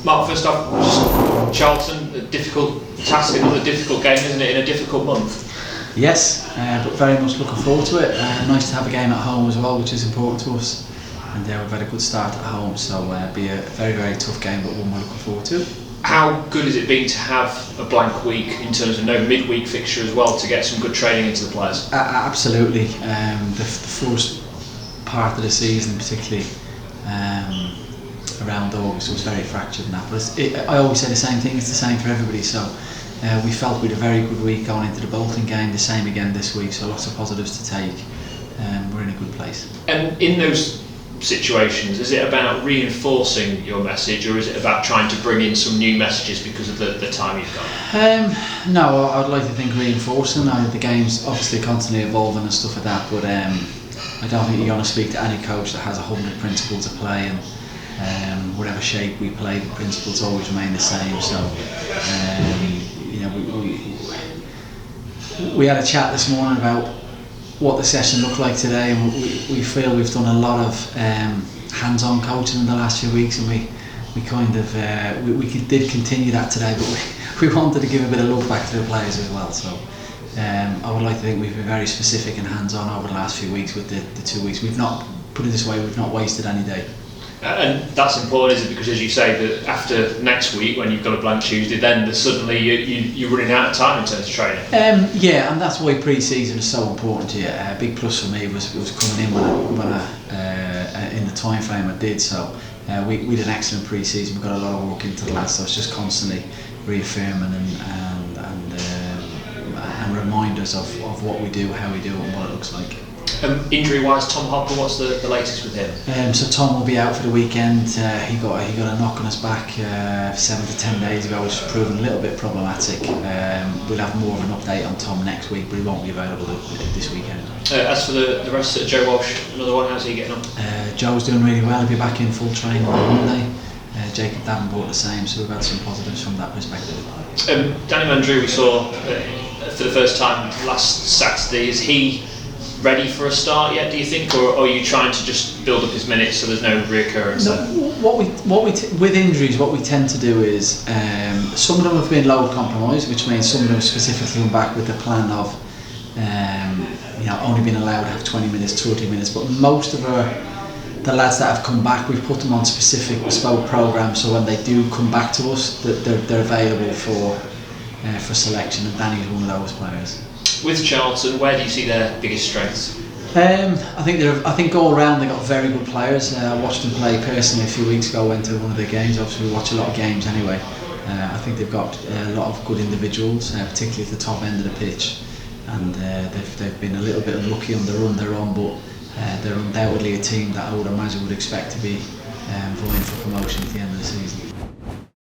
Mark, first off, just Charlton, a difficult task, another difficult game, isn't it, in a difficult month? Yes, but very much looking forward to it. Nice to have a game at home as well, which is important to us. And we've had a good start at home, so it'll be a very, very tough game, but one we're looking forward to. How good has it been to have a blank week in terms of no midweek fixture as well, to get some good training into the players? Absolutely. The first part of the season, particularly around August, was very fractured in that. But I always say the same thing, it's the same for everybody. So we felt we had a very good week going into the Bolton game, the same again this week, so lots of positives to take. We're in a good place. And in those situations, is it about reinforcing your message, or is it about trying to bring in some new messages because of the time you've got? No, I'd like to think reinforcing. The game's obviously constantly evolving and stuff like that, but I don't think you're going to speak to any coach that has 100 principles to play, and whatever shape we play, the principles always remain the same. So we had a chat this morning about what the session looked like today, and we feel we've done a lot of hands-on coaching in the last few weeks, and we kind of we did continue that today, but we wanted to give a bit of love back to the players as well. So I would like to think we've been very specific and hands-on over the last few weeks with the 2 weeks. We've not, put it this way, we've not wasted any day. And that's important, isn't it? Because as you say, that after next week, when you've got a blank Tuesday, then suddenly you're running out of time in terms of training. Yeah, and that's why pre-season is so important here. A big plus for me was coming in when I in the time frame I did. So we did an excellent pre-season. We got a lot of work into the lads. So it's just constantly reaffirming and reminders of what we do, how we do it, and what it looks like. Injury-wise, Tom Hopper, what's the latest with him? So Tom will be out for the weekend. He got a knock on his back 7 to 10 days ago, which has proven a little bit problematic. We'll have more of an update on Tom next week, but he won't be available this weekend. As for the rest, Joe Walsh, another one, how's he getting on? Joe's doing really well. He'll be back in full training on Monday. Jacob Davenport the same, so we've had some positives from that perspective. Danny Mandrew we saw for the first time last Saturday. Is he ready for a start yet, do you think, or are you trying to just build up his minutes so there's no reoccurrence? No, with injuries, what we tend to do is some of them have been load compromised, which means some of them specifically come back with the plan of only being allowed to have 20 minutes, 30 minutes. But most of the lads that have come back, we've put them on specific bespoke programs, so when they do come back to us, they're available for selection, and Danny's one of those players. With Charlton, where do you see their biggest strengths? I think all round they've got very good players. I watched them play personally a few weeks ago. Went to one of their games. Obviously, we watch a lot of games anyway. I think they've got a lot of good individuals, particularly at the top end of the pitch. And they've been a little bit unlucky on the run they're on, but they're undoubtedly a team that I would imagine would expect to be vying for promotion at the end of the season.